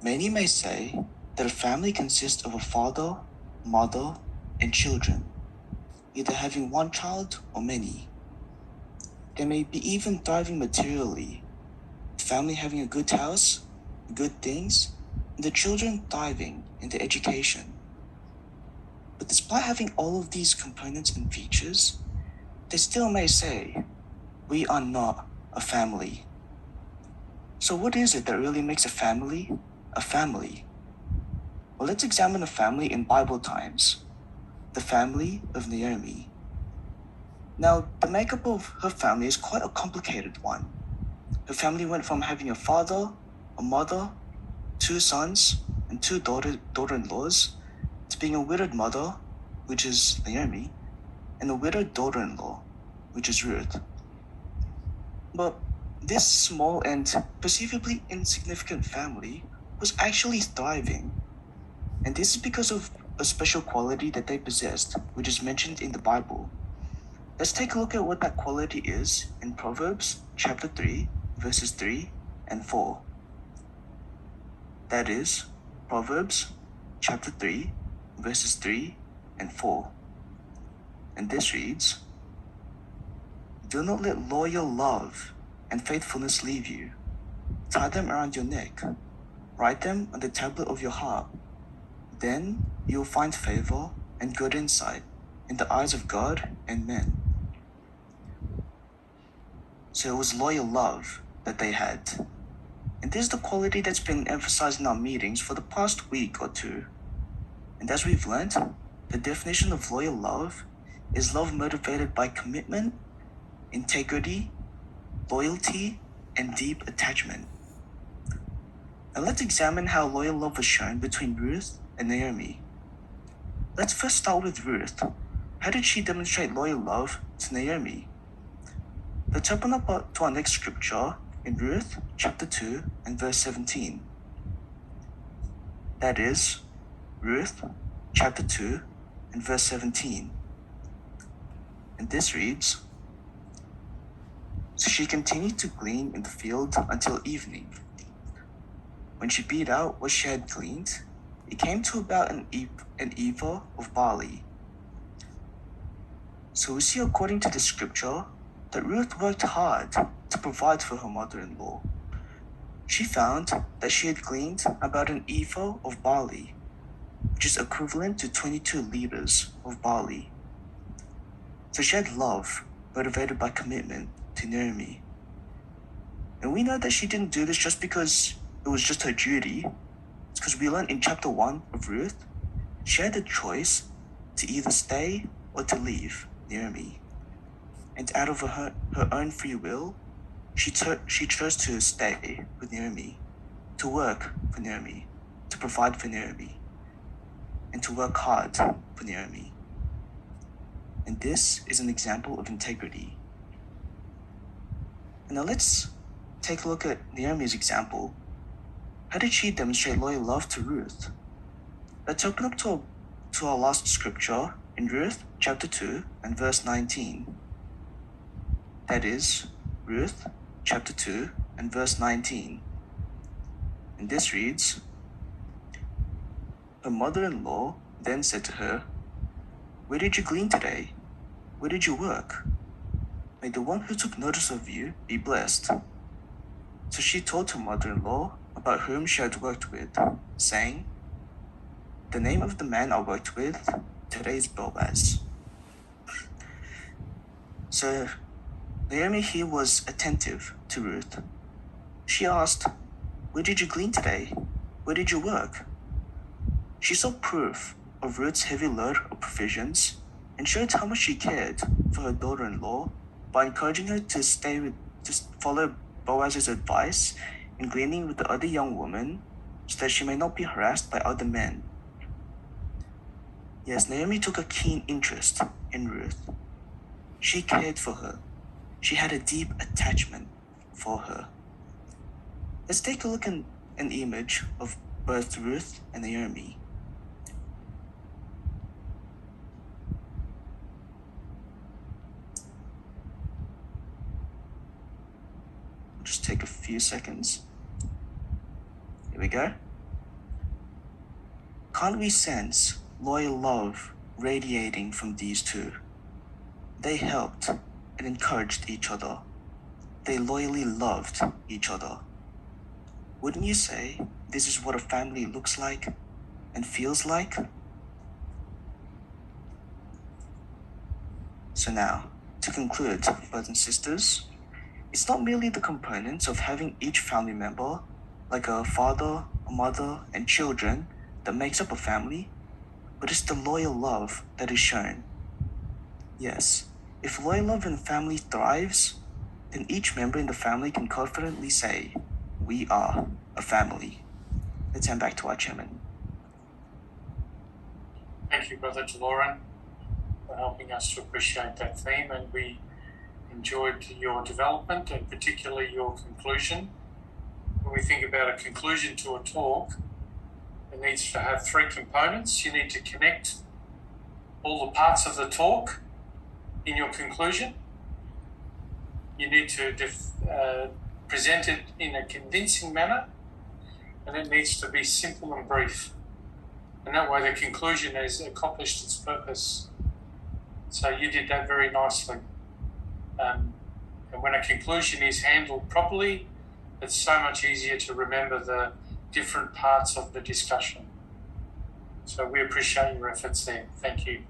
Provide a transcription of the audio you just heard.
Many may say that a family consists of a father, mother, and children, either having one child or many. They may be even thriving materially, the family having a good house, good things, and the children thriving in their education. But despite having all of these components and features, they still may say, we are not a family. So what is it that really makes a family a family? Well, let's examine a family in Bible times, the family of Naomi. Now, the makeup of her family is quite a complicated one. Her family went from having a father, a mother, two sons, and two daughter-in-laws, to being a widowed mother, which is Naomi, and a widowed daughter-in-law, which is Ruth. But this small and perceivably insignificant family was actually thriving. And this is because of a special quality that they possessed, which is mentioned in the Bible. Let's take a look at what that quality is in Proverbs chapter 3, verses 3 and 4. That is, Proverbs chapter 3, verses 3 and 4. And this reads, "Do not let loyal love and faithfulness leave you. Tie them around your neck. Write them on the tablet of your heart. Then you will find favor and good insight in the eyes of God and men." So it was loyal love that they had. And this is the quality that's been emphasized in our meetings for the past week or two. And as we've learned, the definition of loyal love is love motivated by commitment, integrity, loyalty, and deep attachment. Now let's examine how loyal love was shown between Ruth and Naomi. Let's first start with Ruth. How did she demonstrate loyal love to Naomi? Let's open up to our next scripture in Ruth chapter 2 and verse 17. That is, Ruth chapter 2 and verse 17. And this reads, "So she continued to glean in the field until evening. When she beat out what she had gleaned, it came to about an ephah of barley." So we see, according to the scripture, that Ruth worked hard to provide for her mother-in-law. She found that she had gleaned about an ephah of barley, which is equivalent to 22 liters of barley. So she had love motivated by commitment to Naomi. And we know that she didn't do this just because it was just her duty. It's because we learned in chapter 1 of Ruth, she had the choice to either stay or to leave Naomi. And out of her own free will, she chose to stay with Naomi, to work for Naomi, to provide for Naomi, and to work hard for Naomi. And this is an example of integrity. And now let's take a look at Naomi's example. How did she demonstrate loyal love to Ruth? Let's open up to our last scripture in Ruth chapter 2 and verse 19. That is, Ruth chapter 2 and verse 19. And this reads, "Her mother-in-law then said to her, 'Where did you glean today? Where did you work? May the one who took notice of you be blessed.' So she told her mother-in-law about whom she had worked with, saying, 'The name of the man I worked with today is Boaz.'" So Naomi here was attentive to Ruth. She asked, "Where did you glean today? Where did you work?" She saw proof of Ruth's heavy load of provisions and showed how much she cared for her daughter-in-law by encouraging her to follow Boaz's advice in gleaning with the other young women so that she may not be harassed by other men. Yes, Naomi took a keen interest in Ruth. She cared for her. She had a deep attachment for her. Let's take a look at an image of both Ruth and Naomi. Just take a few seconds. Here we go. Can't we sense loyal love radiating from these two? They helped and encouraged each other. They loyally loved each other. Wouldn't you say this is what a family looks like and feels like? So now, to conclude, brothers and sisters, it's not merely the components of having each family member, like a father, a mother, and children, that makes up a family, but it's the loyal love that is shown. Yes, if loyal love in a family thrives, then each member in the family can confidently say, "We are a family." Let's hand back to our chairman. Thank you, Brother DeLauren, for helping us to appreciate that theme, and we enjoyed your development and particularly your conclusion. When we think about a conclusion to a talk, it needs to have three components. You need to connect all the parts of the talk in your conclusion. You need to present it in a convincing manner, and it needs to be simple and brief. And that way the conclusion has accomplished its purpose. So you did that very nicely. And when a conclusion is handled properly, it's so much easier to remember the different parts of the discussion. So we appreciate your efforts there. Thank you.